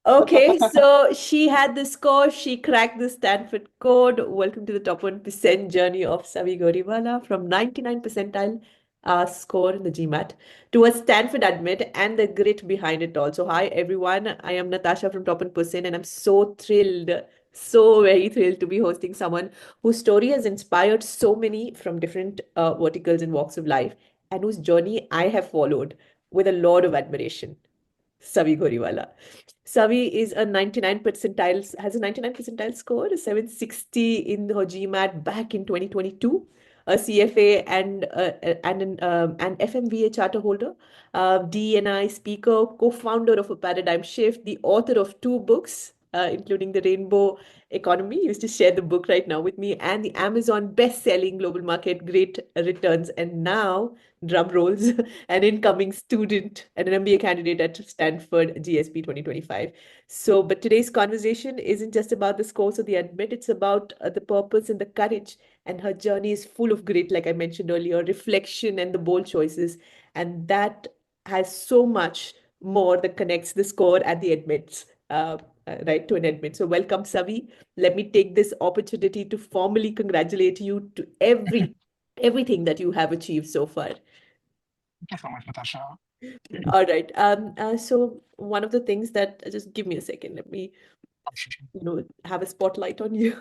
Okay, so she had the score. She cracked the Stanford code. Welcome to the top 1% journey of Savi Goriwala from 99 percentile score in the GMAT to a Stanford admit and the grit behind it all. So, hi everyone. I am Natasha from Top 1% and I'm so thrilled, so very thrilled to be hosting someone whose story has inspired so many from different verticals and walks of life and whose journey I have followed with a lot of admiration. Savi Goriwala. Savi is a 99 percentile, has a 99 percentile score, a 760 in her GMAT back in 2022, a CFA and an FMVA charter holder, DNI speaker, co-founder of a paradigm shift, the author of two books, including The Rainbow Economy. He used to share the book right now with me, and the Amazon best-selling global market, Great Returns, and now drum rolls, an incoming student and an MBA candidate at Stanford GSB 2025. So, but today's conversation isn't just about the scores or the admit, it's about the purpose and the courage. And her journey is full of grit, like I mentioned earlier, reflection and the bold choices. And that has so much more that connects the score and the admits. Right to an admit. So, welcome, Savi. Let me take this opportunity to formally congratulate you to everything that you have achieved so far. Thank you so much, Natasha. All right. So one of the things that just give me a second, let me, have a spotlight on you.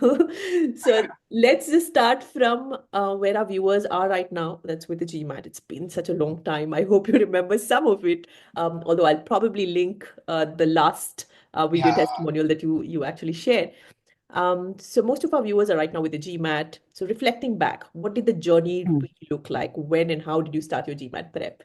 So let's just start from where our viewers are right now. That's with the GMAT. It's been such a long time. I hope you remember some of it. Although I'll probably link the last video Yeah. testimonial that you actually shared. So most of our viewers are right now with the GMAT. So reflecting back, what did the journey Mm. really look like? When and how did you start your GMAT prep?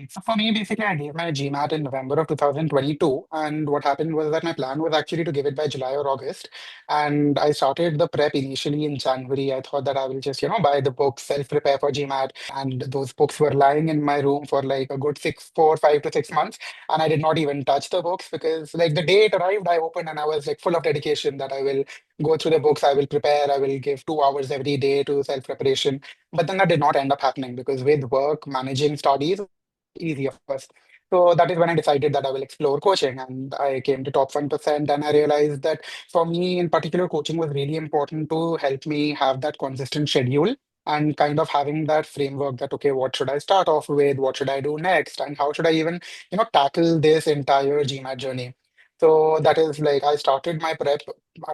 So for me, basically, I gave my GMAT in November of 2022, and what happened was that my plan was actually to give it by July or August, and I started the prep initially in January. I thought that I will just, buy the books, self-prepare for GMAT, and those books were lying in my room for like a good 5 to 6 months, and I did not even touch the books because, like, the day it arrived, I opened and I was like full of dedication that I will go through the books, I will prepare, I will give 2 hours every day to self-preparation. But then that did not end up happening because with work, managing studies was not easy, of course. So that is when I decided that I will explore coaching, and I came to top 1%, and I realized that for me in particular, coaching was really important to help me have that consistent schedule and kind of having that framework that, okay, what should I start off with? What should I do next? And how should I even, tackle this entire GMAT journey? So that is like I started my prep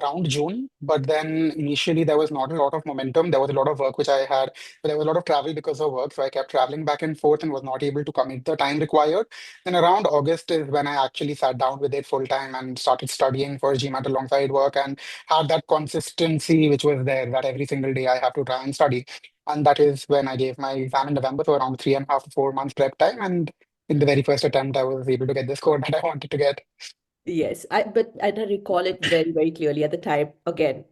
around June, but then initially there was not a lot of momentum. There was a lot of work which I had, but there was a lot of travel because of work. So I kept traveling back and forth and was not able to commit the time required. Then around August is when I actually sat down with it full time and started studying for GMAT alongside work and had that consistency which was there that every single day I have to try and study. And that is when I gave my exam in November, so around 3.5 to 4 months prep time. And in the very first attempt, I was able to get the score that I wanted to get. Yes, but I don't recall it very, very clearly at the time. Again,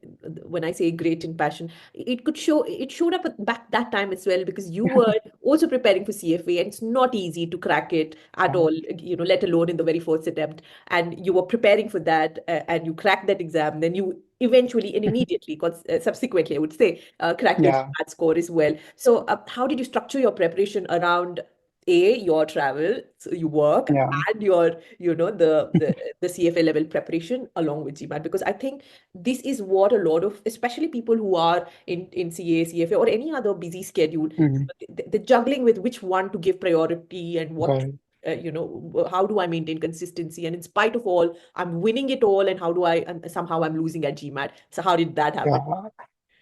when I say great in passion, it showed up back that time as well because you were also preparing for CFA and it's not easy to crack it at all, let alone in the very first attempt. And you were preparing for that and you cracked that exam. Then you eventually and immediately, subsequently, I would say, cracked your Yeah, GMAT score as well. So, how did you structure your preparation around your travel, so you work, yeah, and your the CFA level preparation along with GMAT? Because I think this is what a lot of, especially people who are in CA, CFA, or any other busy schedule, mhm, the juggling with which one to give priority and what. right. How do I maintain consistency? And in spite of all, I'm winning it all. And how do I, and somehow I'm losing at GMAT? So, how did that happen? Yeah.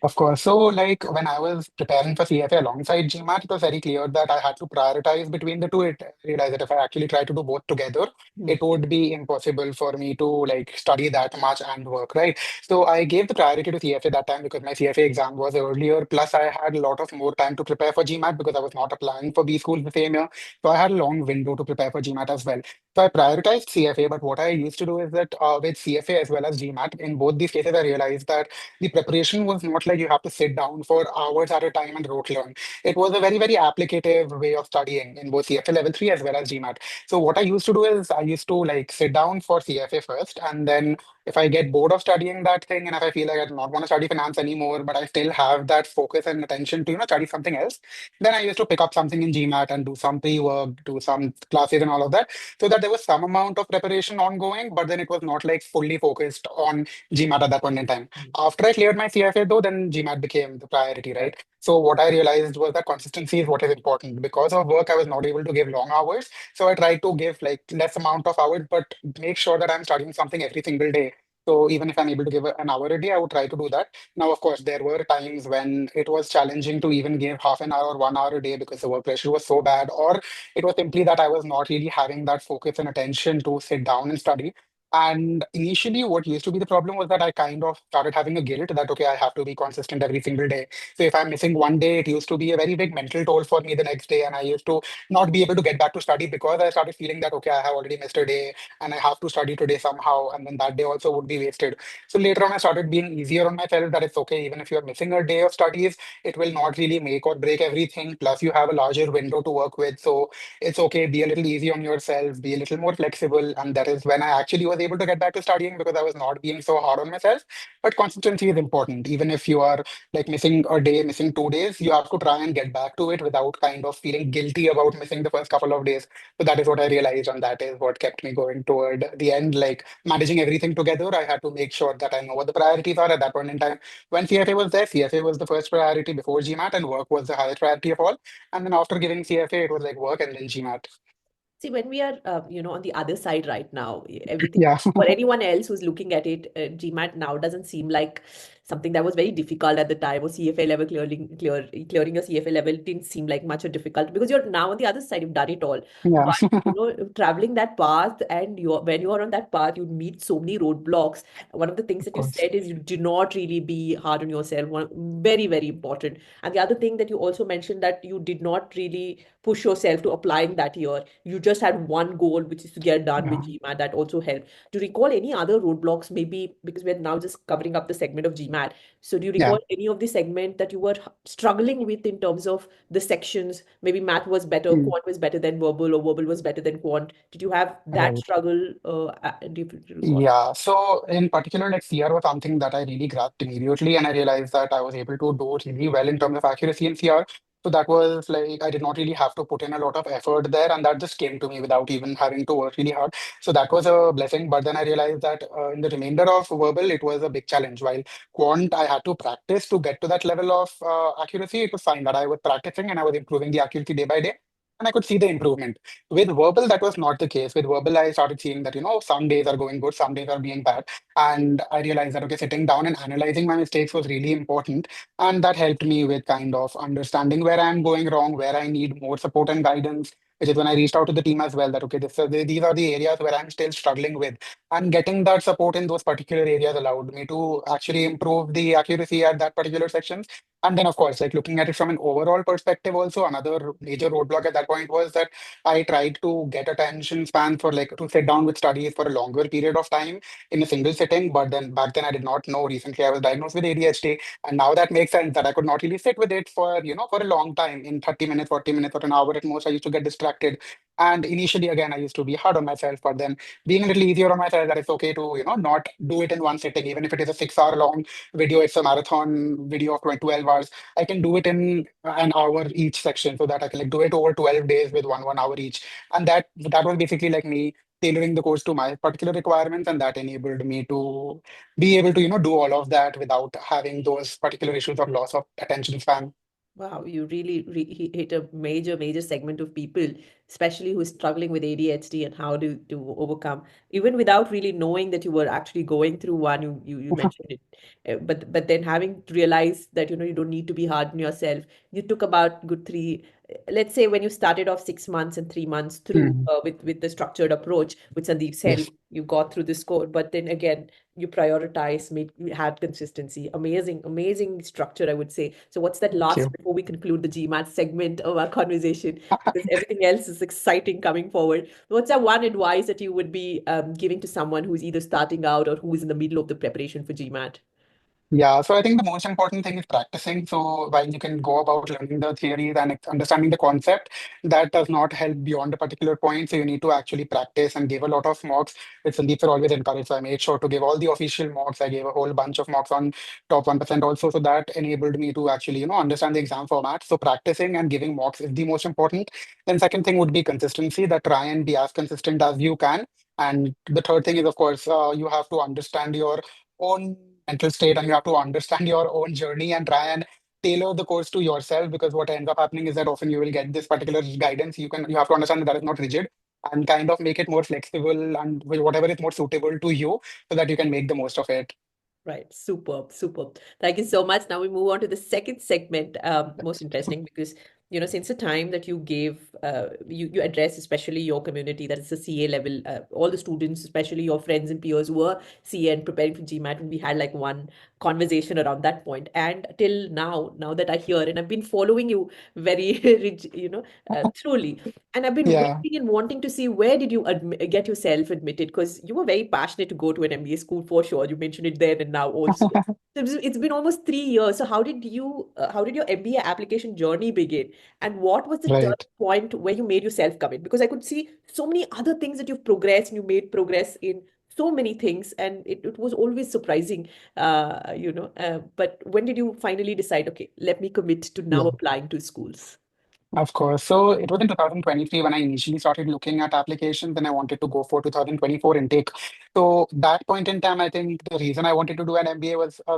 Of course. So, like when I was preparing for CFA alongside GMAT, it was very clear that I had to prioritize between the two. It I realized that if I actually try to do both together, Hmm. it would be impossible for me to like study that much and work, right? So I gave the priority to CFA that time because my CFA exam was earlier. Plus, I had a lot of more time to prepare for GMAT because I was not applying for B school the same year. So I had a long window to prepare for GMAT as well. So I prioritized CFA, but what I used to do is that with CFA as well as GMAT, in both these cases, I realized that the preparation was not like you have to sit down for hours at a time and rote learn. It was a very, very applicative way of studying in both CFA level 3 as well as GMAT. So what I used to do is I used to like sit down for CFA first, and then If I get bored of studying that thing, and if I feel like I do not want to study finance anymore, but I still have that focus and attention to, study something else, then I used to pick up something in GMAT and do some pre-work, do some classes and all of that, so that there was some amount of preparation ongoing, but then it was not like fully focused on GMAT at that point in time. Mm. After I cleared my CFA though, then GMAT became the priority, Right. right? So what I realized was that consistency is what is important. Because of work, I was not able to give long hours. So I tried to give like less amount of hours, but make sure that I'm studying something every single day. So even if I'm able to give an hour a day, I would try to do that. Now, of course, there were times when it was challenging to even give half an hour or 1 hour a day because the work pressure was so bad, or it was simply that I was not really having that focus and attention to sit down and study. And initially, what used to be the problem was that I kind of started having a guilt that, okay, I have to be consistent every single day. So if I'm missing one day, it used to be a very big mental toll for me the next day. And I used to not be able to get back to study because I started feeling that, okay, I have already missed a day and I have to study today somehow. And then that day also would be wasted. So later on, I started being easier on myself that it's okay, even if you're missing a day of studies, it will not really make or break everything. Plus, you have a larger window to work with. So it's okay, be a little easy on yourself, be a little more flexible. And that is when I actually was able to get back to studying because I was not being so hard on myself. But consistency is important. Even if you are like missing a day, missing 2 days, you have to try and get back to it without kind of feeling guilty about missing the first couple of days. So that is what I realized, and that is what kept me going toward the end. Like managing everything together, I had to make sure that I know what the priorities are at that point in time. When CFA was there, CFA was the first priority before GMAT, and work was the highest priority of all. And then after giving CFA, it was like work and then GMAT. See, when we are, on the other side right now, everything Yeah, for anyone else who's looking at it, GMAT now doesn't seem like something that was very difficult at the time, or CFA level clearing your CFA level didn't seem like much a difficult because you're now on the other side, you've done it all. yeah, But traveling that path, and when you are on that path, you meet so many roadblocks. One of the things of that you course. said is you do not really be hard on yourself. Very, very important. And the other thing that you also mentioned, that you did not really push yourself to applying that year. You just had one goal, which is to get done with Yeah. GMAT. That also helped. Do you recall any other roadblocks, maybe because we're now just covering up the segment of GMAT? So do you Yeah. recall any of the segment that you were struggling with in terms of the sections? Maybe math was better, Mm. quant was better than verbal, or verbal was better than quant. Did you have that Right. struggle? Do you recall? Yeah, so in particular, like CR was something that I really grasped immediately, and I realized that I was able to do really well in terms of accuracy in CR. So that was like I did not really have to put in a lot of effort there, and that just came to me without even having to work really hard. So that was a blessing. But then I realized that in the remainder of verbal, it was a big challenge. While quant, I had to practice to get to that level of accuracy. It was fine that I was practicing and I was improving the accuracy day by day. And I could see the improvement. With verbal, that was not the case. With verbal, I started seeing that, some days are going good, some days are being bad. And I realized that, okay, sitting down and analyzing my mistakes was really important. And that helped me with kind of understanding where I'm going wrong, where I need more support and guidance, which is when I reached out to the team as well that, okay, these are the areas where I'm still struggling with. And getting that support in those particular areas allowed me to actually improve the accuracy at that particular section. And then, of course, like looking at it from an overall perspective, also another major roadblock at that point was that I tried to get attention span for like to sit down with studies for a longer period of time in a single sitting. But then back then I did not know. Recently, I was diagnosed with ADHD, and now that makes sense that I could not really sit with it for for a long time in 30 minutes, 40 minutes, or an hour at most. I used to get distracted. And initially, again, I used to be hard on myself, but then being a little easier on myself, that it's okay to not do it in one sitting, even if it is a 6 hour long video, it's a marathon video of 12 hours. I can do it in an hour each section so that I can like do it over 12 days with one hour each. And that was basically like me tailoring the course to my particular requirements, and that enabled me to be able to, do all of that without having those particular issues of loss of attention span. Wow, you really hit a major, major segment of people, especially who is struggling with ADHD and how to overcome, even without really knowing that you were actually going through one. You mentioned it, but then having to realize that you don't need to be hard on yourself. You took about good three, let's say when you started off 6 months and 3 months through Mhm. with the structured approach with Sandeep's help, Yes. you got through this score. But then again, you prioritize, you had consistency. Amazing, amazing structure, I would say. So what's that Thank last you. before we conclude the GMAT segment of our conversation? Because everything else is exciting coming forward. What's that one advice that you would be giving to someone who's either starting out or who is in the middle of the preparation for GMAT? Yeah, so I think the most important thing is practicing. So while you can go about learning the theories and understanding the concept, that does not help beyond a particular point. So you need to actually practice and give a lot of mocks, which Sandeep sir always encouraged. So I made sure to give all the official mocks. I gave a whole bunch of mocks on top 1% also. So that enabled me to actually, understand the exam format. So practicing and giving mocks is the most important. Then second thing would be consistency, that try and be as consistent as you can. And the third thing is, of course, you have to understand your own mental state and you have to understand your own journey and try and tailor the course to yourself, because what ends up happening is that often you will get this particular guidance. You have to understand that that is not rigid and kind of make it more flexible and whatever is more suitable to you so that you can make the most of it. Right. Superb. Superb. Thank you so much. Now we move on to the second segment, most interesting because, since the time that you gave, you address especially your community, that is the CA level, all the students, especially your friends and peers who were CA and preparing for GMAT, and we had like one conversation around that point. And till now that I hear, and I've been following you very, truly, and I've been Yeah. waiting and wanting to see where did you get yourself admitted because you were very passionate to go to an MBA school for sure. You mentioned it then and now also. So it's been almost 3 years. So how did your MBA application journey begin? And what was the turning Right. point where you made yourself commit? Because I could see so many other things that you've progressed and you made progress in so many things. And it was always surprising, but when did you finally decide, okay, let me commit to now Yeah. applying to schools? Of course. So it was in 2023 when I initially started looking at applications and I wanted to go for 2024 intake. So that point in time, I think the reason I wanted to do an MBA was I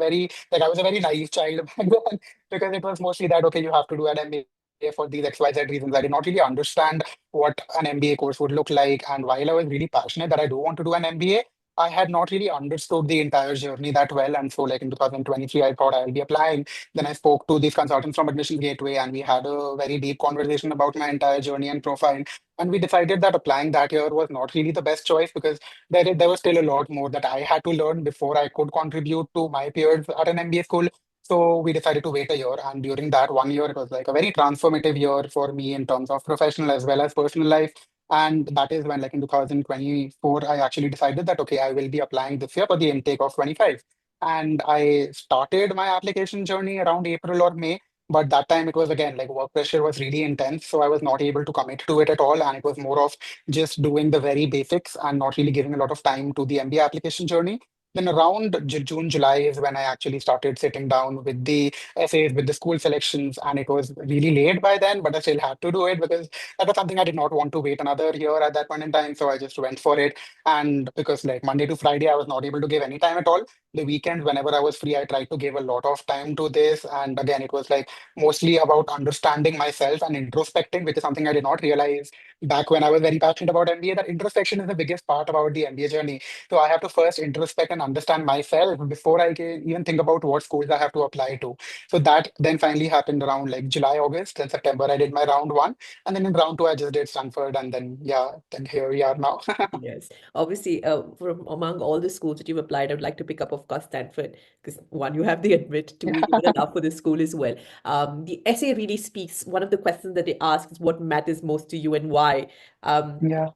was a very naive child back then because it was mostly that, okay, you have to do an MBA for these XYZ reasons. I did not really understand what an MBA course would look like. And while I was really passionate that I do want to do an MBA, I had not really understood the entire journey that well. And so like in 2023, I thought I'll be applying. Then I spoke to these consultants from Admission Gateway, and we had a very deep conversation about my entire journey and profile. And we decided that applying that year was not really the best choice because there was still a lot more that I had to learn before I could contribute to my peers at an MBA school. So we decided to wait a year. And during that 1 year, it was like a very transformative year for me in terms of professional as well as personal life. And that is when, like in 2024, I actually decided that, okay, I will be applying this year for the intake of 25. And I started my application journey around April or May. But that time it was again like work pressure was really intense. So I was not able to commit to it at all. And it was more of just doing the very basics and not really giving a lot of time to the MBA application journey. Then around June, July is when I actually started sitting down with the essays, with the school selections. And it was really late by then, but I still had to do it because that was something I did not want to wait another year at that point in time. So I just went for it. And because like Monday to Friday, I was not able to give any time at all. The weekend, whenever I was free, I tried to give a lot of time to this. And again, it was like mostly about understanding myself and introspecting, which is something I did not realize back when I was very passionate about MBA, that introspection is the biggest part about the MBA journey. So I have to first introspect and understand myself before I can even think about what schools I have to apply to. So that then finally happened around like July, August, then September, I did my round one. And then in round two, I just did Stanford. And then, yeah, then here we are now. Yes, obviously, from among all the schools that you've applied, I would like to pick up, of course, Stanford, because one, you have the admit, two, you have the love for the school as well. The essay really speaks. One of the questions that they ask is what matters most to you and why. Um, Yeah,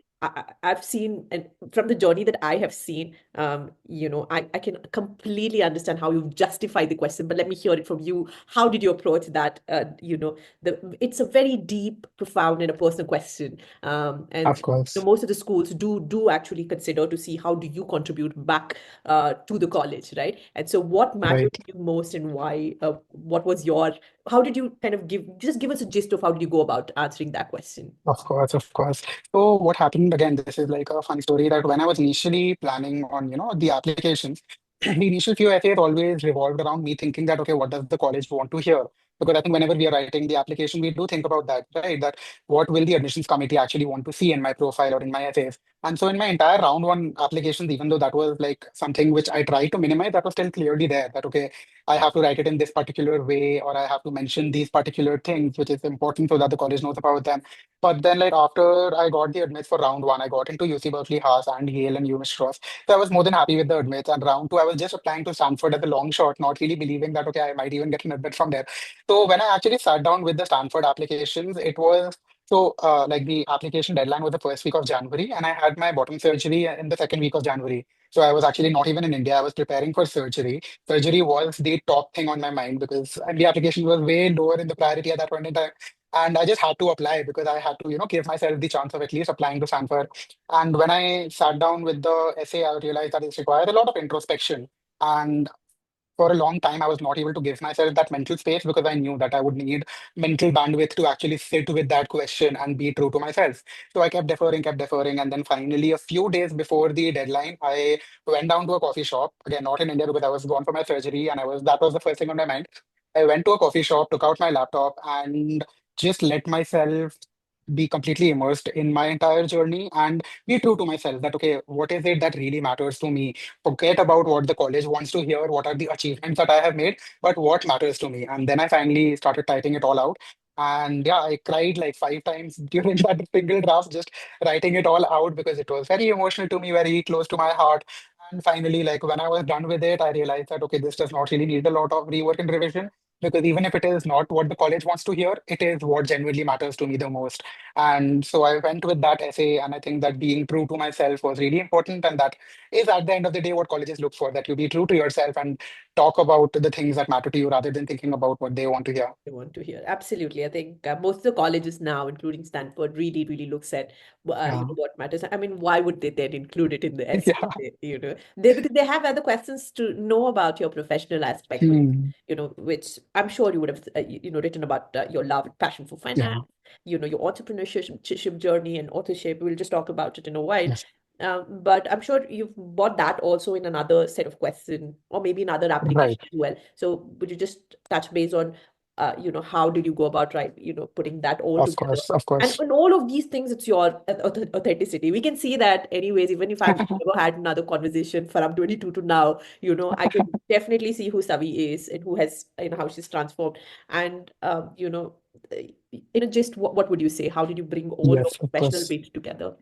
I've seen, and from the journey that I have seen, I can completely understand how you've justified the question, but let me hear it from you. How did you approach that? It's a very deep, profound, and a personal question. And of course. most of the schools do actually consider to see how do you contribute back to the college, right? And so, what mattered Right. to you most, and why? What was your? How did you kind of give us a gist of how did you go about answering that question? Of course, of course. So what happened again, this is like a funny story that when I was initially planning on, the applications, the initial few essays always revolved around me thinking that, okay, what does the college want to hear? Because I think whenever we are writing the application, we do think about that, right? That what will the admissions committee actually want to see in my profile or in my essays? And so in my entire round one applications, even though that was like something which I tried to minimize, that was still clearly there that, okay, I have to write it in this particular way, or I have to mention these particular things, which is important so that the college knows about them. But then, like after I got the admits for round one, I got into UC Berkeley, Haas, and Yale and UMass Cross. So I was more than happy with the admits. And round two, I was just applying to Stanford as a long shot, not really believing that okay, I might even get an admit from there. So when I actually sat down with the Stanford applications, it was Like the application deadline was the first week of January, and I had my bottom surgery in the second week of January. So I was actually not even in India. I was preparing for surgery. Surgery was the top thing on my mind because the application was way lower in the priority at that point in time. And I just had to apply because I had to, give myself the chance of at least applying to Stanford. And when I sat down with the essay, I realized that it required a lot of introspection. And for a long time, I was not able to give myself that mental space because I knew that I would need mental bandwidth to actually sit with that question and be true to myself. So I kept deferring. And then finally, a few days before the deadline, I went down to a coffee shop. Again, not in India because I was gone for my surgery and that was the first thing on my mind. I went to a coffee shop, took out my laptop, and just let myself be completely immersed in my entire journey and be true to myself that, okay, what is it that really matters to me? Forget about what the college wants to hear, what are the achievements that I have made, but what matters to me. And then I finally started typing it all out. And yeah, I cried like 5 times during that single draft, just writing it all out because it was very emotional to me, very close to my heart. And finally, like when I was done with it, I realized that, okay, this does not really need a lot of rework and revision because even if it is not what the college wants to hear, it is what genuinely matters to me the most. And so I went with that essay, and I think that being true to myself was really important. And that is at the end of the day what colleges look for, that you be true to yourself and talk about the things that matter to you rather than thinking about what they want to hear. I want to hear. Absolutely. I think most of the colleges now, including Stanford, really looks at Yeah. what matters. I mean, why would they then include it in the essay? Yeah. They because they have other questions to know about your professional aspect, Hmm. which I'm sure you would have written about your love and passion for Yeah. finance, your entrepreneurship journey and authorship. We'll just talk about it in a while. Yes. But I'm sure you've bought that also in another set of questions or maybe another application Right. as well. So would you just touch base on how did you go about putting that all Of together? course. Of And course. in all of these things, it's your authenticity. We can see that anyways, even if I've never had another conversation from 22 to now, I could definitely see who Savi is and who has, how she's transformed. And, just what would you say? How did you bring all your Yes, of professional course. bits together?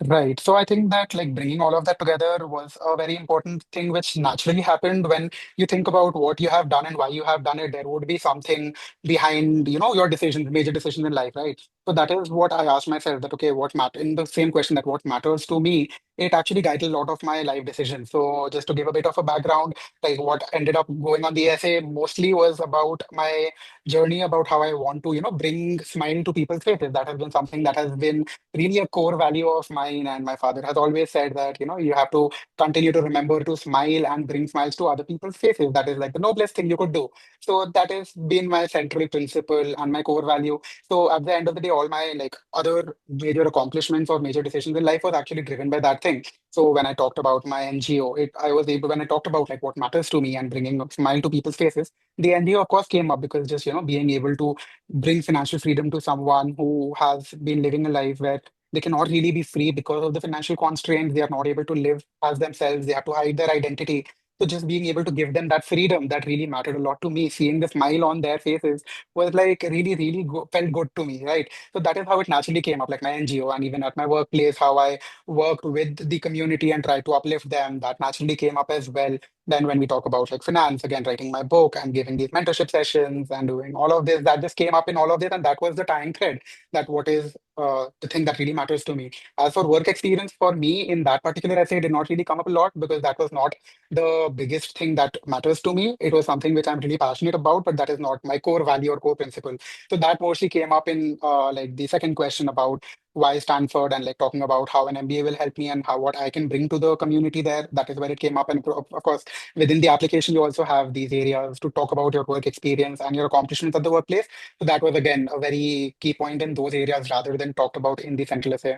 Right. So I think that like bringing all of that together was a very important thing which naturally happened when you think about what you have done and why you have done it. There would be something behind, your decisions, major decisions in life, right? So that is what I asked myself that, okay, what matter in the same question that what matters to me, it actually guided a lot of my life decisions. So just to give a bit of a background, like what ended up going on the essay mostly was about my journey, about how I want to, bring smile to people's faces. That has been something that has been really a core value of mine. And my father has always said that, you have to continue to remember to smile and bring smiles to other people's faces. That is like the noblest thing you could do. So that has been my central principle and my core value. So at the end of the day, all my like other major accomplishments or major decisions in life was actually driven by that thing. So when I talked about my NGO, I was able, when I talked about like what matters to me and bringing a smile to people's faces, the NGO of course came up because just, being able to bring financial freedom to someone who has been living a life where they cannot really be free because of the financial constraints. They are not able to live as themselves. They have to hide their identity. So just being able to give them that freedom, that really mattered a lot to me. Seeing the smile on their faces was like really felt good to me, right? So that is how it naturally came up, like my NGO, and even at my workplace, how I worked with the community and tried to uplift them. That naturally came up as well. Then when we talk about like finance, again, writing my book and giving these mentorship sessions and doing all of this, that just came up in all of this, and that was the tying thread. That what is the thing that really matters to me. As for work experience, for me in that particular essay, did not really come up a lot because that was not the biggest thing that matters to me. It was something which I'm really passionate about, but that is not my core value or core principle. So that mostly came up in like the second question about why Stanford and like talking about how an MBA will help me and how what I can bring to the community there. That is where it came up. And of course, within the application, you also have these areas to talk about your work experience and your accomplishments at the workplace. So that was again a very key point in those areas rather than talked about in the central essay.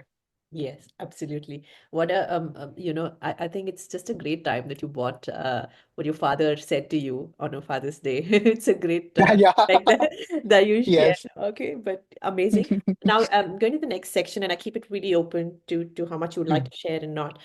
Yes, absolutely. What a I think it's just a great time that you bought what your father said to you on your Father's Day. It's a great Yeah. like that that you share. Yes. Okay, but amazing. Now going to the next section, and I keep it really open to how much you would like to share and not.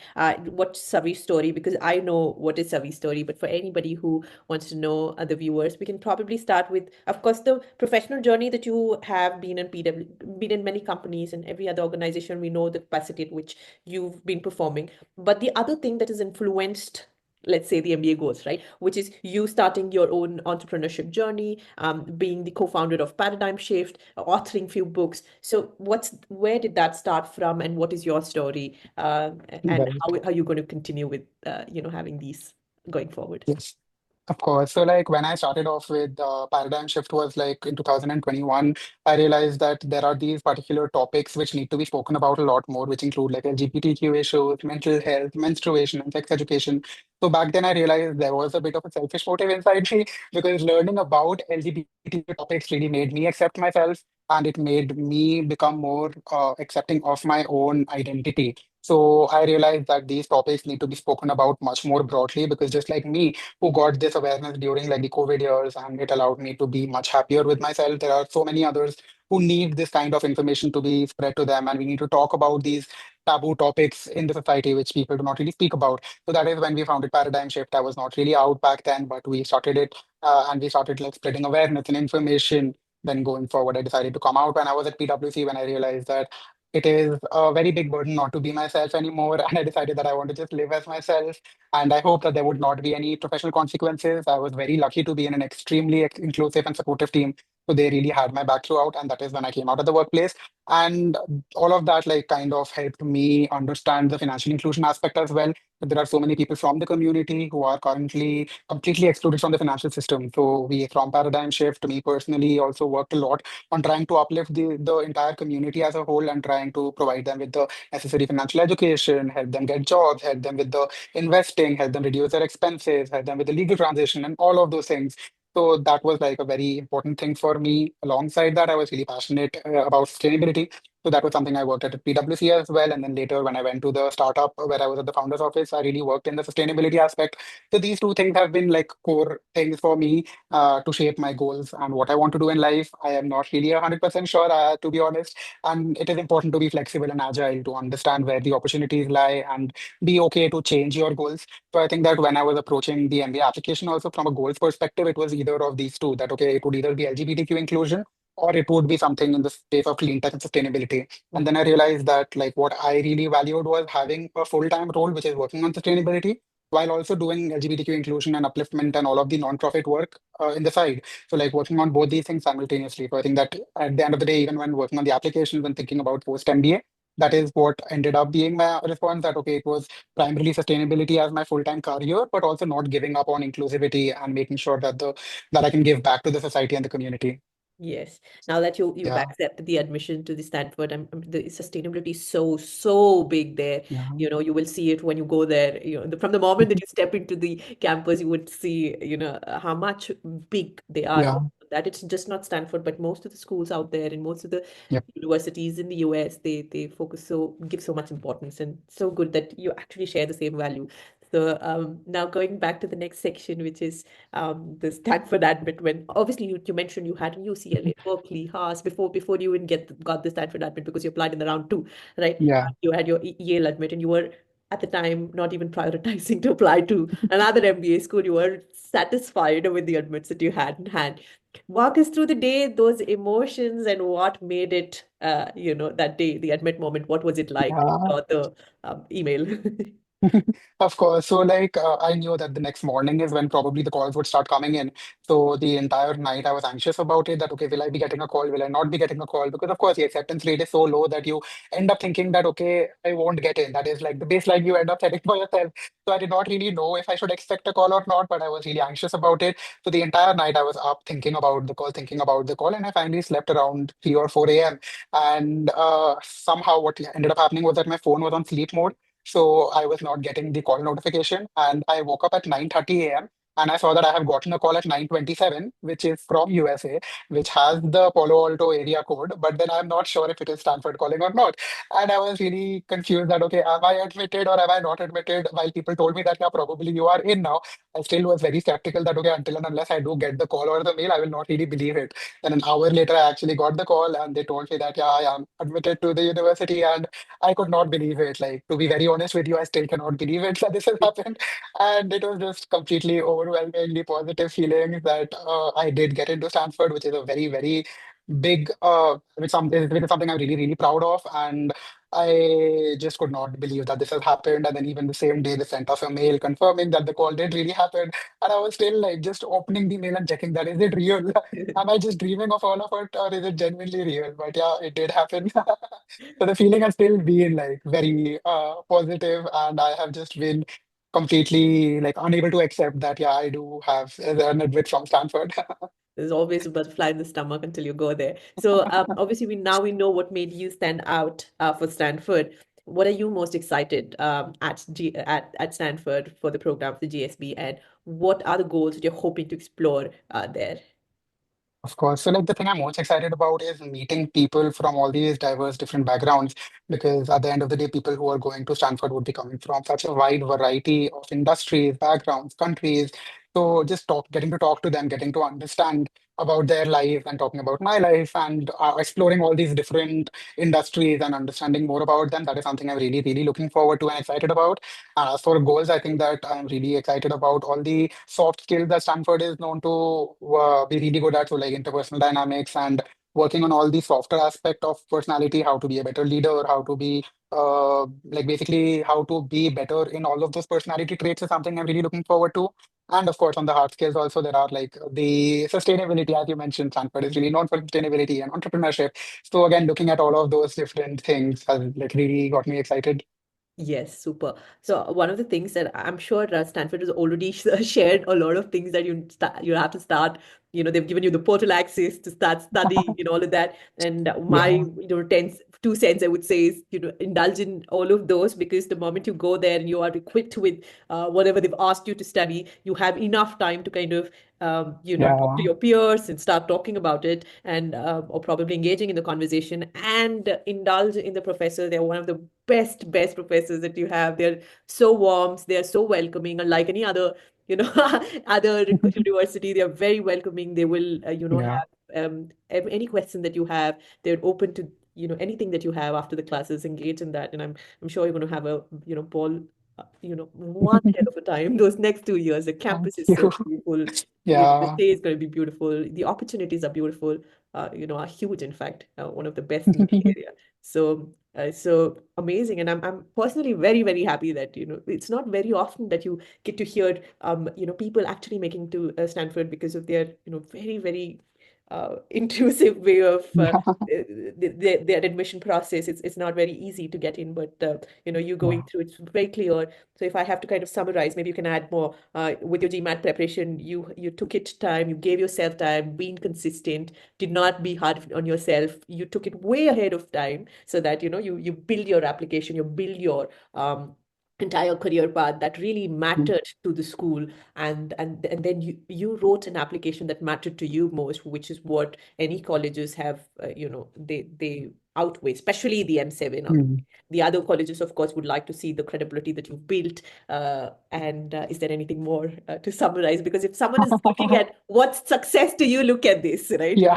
What's Savi's story? Because I know what is Savi's story, but for anybody who wants to know other viewers, we can probably start with, of course, the professional journey that you have been in PW, been in many companies and every other organization. We know the capacity at which you've been performing. But the other thing that has influenced let's say the MBA goals, right? Which is you starting your own entrepreneurship journey, being the co-founder of Paradigm Shift, authoring few books. So where did that start from, and what is your story, and Right. how are you going to continue with having these going forward? Yes. Of course. So, like when I started off with Paradigm Shift was like in 2021, I realized that there are these particular topics which need to be spoken about a lot more, which include like LGBTQ issues, mental health, menstruation, and sex education. So back then, I realized there was a bit of a selfish motive inside me because learning about LGBTQ topics really made me accept myself, and it made me become more accepting of my own identity. So I realized that these topics need to be spoken about much more broadly because just like me, who got this awareness during like the COVID years, and it allowed me to be much happier with myself. There are so many others who need this kind of information to be spread to them, and we need to talk about these taboo topics in the society which people do not really speak about. So that is when we founded Paradigm Shift. I was not really out back then, but we started it and we started like spreading awareness and information. Then going forward, I decided to come out when I was at PwC when I realized that it is a very big burden not to be myself anymore. And I decided that I want to just live as myself, and I hope that there would not be any professional consequences. I was very lucky to be in an extremely inclusive and supportive team. So they really had my back throughout. And that is when I came out of the workplace. And all of that, like, kind of helped me understand the financial inclusion aspect as well. There are so many people from the community who are currently completely excluded from the financial system. So we, from Paradigm Shift, me personally, also worked a lot on trying to uplift the entire community as a whole and trying to provide them with the necessary financial education, help them get jobs, help them with the investing, help them reduce their expenses, help them with the legal transition, and all of those things. So that was like a very important thing for me. Alongside that, I was really passionate about sustainability. So that was something I worked at PwC as well. And then later, when I went to the startup where I was at the founder's office, I really worked in the sustainability aspect. So these two things have been like core things for me to shape my goals and what I want to do in life. I am not really 100% sure, to be honest. And it is important to be flexible and agile to understand where the opportunities lie and be okay to change your goals. So I think that when I was approaching the MBA application, also from a goals perspective, it was either of these two that, okay, it would either be LGBTQ inclusion or it would be something in the space of clean tech and sustainability. And then I realized that like what I really valued was having a full-time role, which is working on sustainability while also doing LGBTQ inclusion and upliftment and all of the non-profit work in the side. So like working on both these things simultaneously. So I think that at the end of the day, even when working on the applications and thinking about post MBA, that is what ended up being my response that, okay, it was primarily sustainability as my full-time career, but also not giving up on inclusivity and making sure that that I can give back to the society and the community. Yes. Now that you've Yeah, accepted the admission to the Stanford, the sustainability is so big there. yeah, You will see it when you go there. From the moment that you step into the campus, you would see, how much big they are. yeah, That it's just not Stanford, but most of the schools out there and most of the yep, universities in the US, they give so much importance, and so good that you actually share the same value. So now going back to the next section, which is the Stanford Admit, when obviously you mentioned you had UCLA, Berkeley, Haas before you even got the Stanford Admit because you applied in the round two, right? yeah, You had your Yale Admit, and you were at the time not even prioritizing to apply to another MBA school. You were satisfied with the admits that you had in hand. Walk us through the day, those emotions, and what made it, that day, the admit moment. What was it like when you yeah. saw the email? Of course. So, like, I knew that the next morning is when probably the calls would start coming in. So, the entire night I was anxious about it that, okay, will I be getting a call? Will I not be getting a call? Because, of course, the acceptance rate is so low that you end up thinking that, okay, I won't get in. That is like the baseline you end up setting for yourself. So, I did not really know if I should expect a call or not, but I was really anxious about it. So, the entire night I was up thinking about the call, and I finally slept around 3 or 4 a.m. And somehow what ended up happening was that my phone was on sleep mode. So I was not getting the call notification, and I woke up at 9:30 a.m. and I saw that I have gotten a call at 9:27, which is from USA, which has the Palo Alto area code, but then I'm not sure if it is Stanford calling or not. And I was really confused that, okay, am I admitted or am I not admitted? While people told me that, yeah, probably you are in now, I still was very skeptical that, okay, until and unless I do get the call or the mail, I will not really believe it. Then an hour later, I actually got the call and they told me that, yeah, I am admitted to the university, and I could not believe it. Like, to be very honest with you, I still cannot believe it that this has happened. And it was just completely overwhelmingly positive feeling that I did get into Stanford, which is a very, very big, which is something I'm really, really proud of. And I just could not believe that this has happened. And then even the same day, they sent us a mail confirming that the call did really happen. And I was still like just opening the mail and checking that is it real? Am I just dreaming of all of it, or is it genuinely real? But yeah, it did happen. So the feeling has still been like very positive, and I have just been completely like unable to accept that, yeah, I do have an admit from Stanford. There's always a butterfly in the stomach until you go there. So obviously, we know what made you stand out for Stanford. What are you most excited at Stanford for the program for the GSB, and what are the goals that you're hoping to explore there? Of course. So, like, the thing I'm most excited about is meeting people from all these diverse, different backgrounds. Because at the end of the day, people who are going to Stanford would be coming from such a wide variety of industries, backgrounds, countries. So, just getting to talk to them, getting to understand about their life and talking about my life and exploring all these different industries and understanding more about them. That is something I'm really, really looking forward to and excited about. As for goals, I think that I'm really excited about all the soft skills that Stanford is known to be really good at. So, like interpersonal dynamics and working on all the softer aspect of personality, how to be a better leader, how to be like basically how to be better in all of those personality traits is something I'm really looking forward to. And of course, on the hard skills also, there are like the sustainability, as you mentioned, Stanford is really known for sustainability and entrepreneurship. So again, looking at all of those different things has like really got me excited. Yes, super. So one of the things that I'm sure Stanford has already shared a lot of things that you have to start. They've given you the portal access to start studying and all of that. And my Yeah, 2 cents I would say is indulge in all of those, because the moment you go there and you are equipped with whatever they've asked you to study, you have enough time to kind of talk to yeah, your peers and start talking about it, and or probably engaging in the conversation and indulge in the professor. They're one of the best professors that you have. They're so warm, they're so welcoming, unlike any other other university. They're very welcoming. They will yeah. have any question that you have. They're open to anything that you have after the classes. Engage in that, and I'm sure you're going to have a ball one hell of a time those next 2 years. The Thank campus is you. so beautiful. The Yeah. stay is going to be beautiful. The opportunities are beautiful. Are huge. In fact, one of the best in the Bay Area. So amazing, and I'm personally very very happy that it's not very often that you get to hear people actually making to Stanford because of their very very intrusive way of their admission process. It's not very easy to get in, but you going Wow. through it's very clear. So if I have to kind of summarize, maybe you can add more with your GMAT preparation. You took it time, you gave yourself time, being consistent, did not be hard on yourself. You took it way ahead of time so that you build your application, you build your entire career path that really mattered to the school, and then you wrote an application that mattered to you most, which is what any colleges have. They outweigh, especially the M7. Mm. The other colleges, of course, would like to see the credibility that you've built. And is there anything more to summarize? Because if someone is looking at what's success to you, look at this, right? Yeah.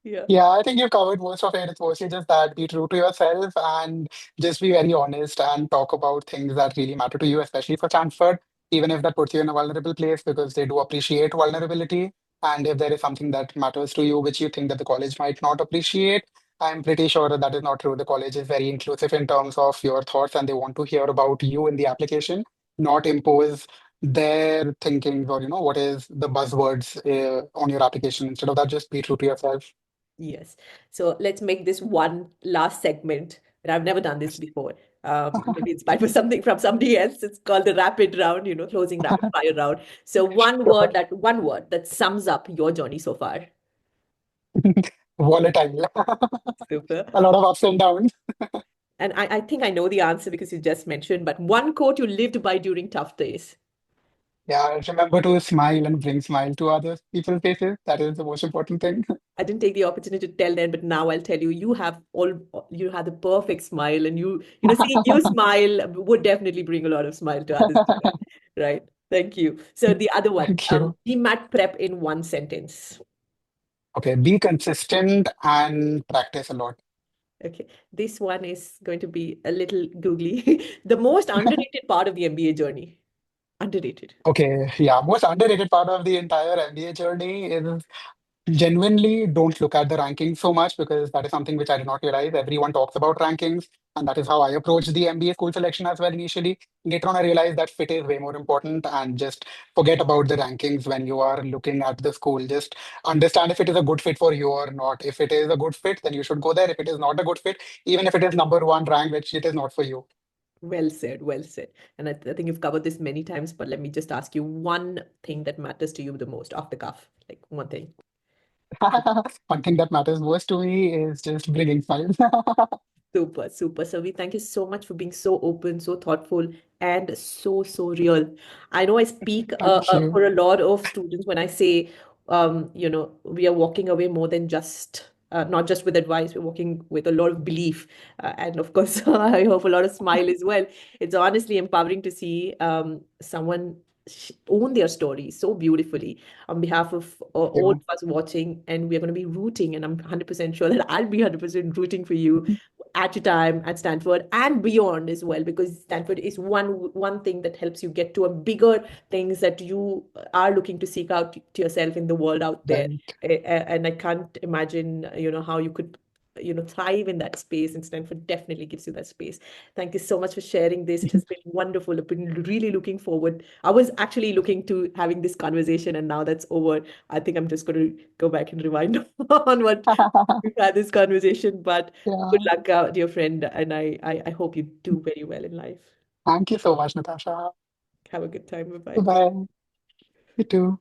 Yeah. Yeah, I think you've covered most of it. It's mostly just that be true to yourself and just be very honest and talk about things that really matter to you, especially for Stanford, even if that puts you in a vulnerable place because they do appreciate vulnerability. And if there is something that matters to you, which you think that the college might not appreciate, I'm pretty sure that that is not true. The college is very inclusive in terms of your thoughts and they want to hear about you in the application, not impose their thinking or, what is the buzzwords on your application. Instead of that, just be true to yourself. Yes. So let's make this one last segment. And I've never done this before. Maybe inspired by something from somebody else. It's called the rapid round, closing rapid fire round. So Sure. one word that sums up your journey so far. Volatile. Super. A lot of ups and downs. And I think I know the answer because you just mentioned, but one quote you lived by during tough days. Yeah, remember to smile and bring smile to other people's faces. That is the most important thing. I didn't take the opportunity to tell them, but now I'll tell you, you have the perfect smile, and seeing you smile would definitely bring a lot of smile to others as well, right? Thank you. So the other one, Thank you. GMAT prep in one sentence. Okay, be consistent and practice a lot. Okay, this one is going to be a little googly. The most underrated part of the MBA journey. Underrated. Okay, yeah, most underrated part of the entire MBA journey is genuinely don't look at the rankings so much because that is something which I did not realize. Everyone talks about rankings, and that is how I approached the MBA school selection as well initially. Later on, I realized that fit is way more important and just forget about the rankings when you are looking at the school. Just understand if it is a good fit for you or not. If it is a good fit, then you should go there. If it is not a good fit, even if it is number one rank, which it is not for you. Well said, well said. And I think you've covered this many times, but let me just ask you one thing that matters to you the most off the cuff, like one thing. One thing that matters most to me is just bringing smiles. Super, super. Savi, thank you so much for being so open, so thoughtful, and so, so real. I know I speak Thank you. for a lot of students when I say, we are walking away more than just, not just with advice, we're walking with a lot of belief. And of course, I hope a lot of smile as well. It's honestly empowering to see someone own their story so beautifully on behalf of Thank all you. of us watching. And we're going to be rooting, and I'm 100% sure that I'll be 100% rooting for you at your time at Stanford and beyond as well, because Stanford is one thing that helps you get to a bigger things that you are looking to seek out to yourself in the world out there. Right. And I can't imagine, how you could, thrive in that space, and Stanford definitely gives you that space. Thank you so much for sharing this. It has been wonderful. I've been really looking forward. I was actually looking to having this conversation, and now that's over. I think I'm just going to go back and rewind on what we've had this conversation. But good Yeah. luck, dear friend, and I hope you do very well in life. Thank you so much, Natasha. Have a good time. Bye bye. Bye-bye. You too.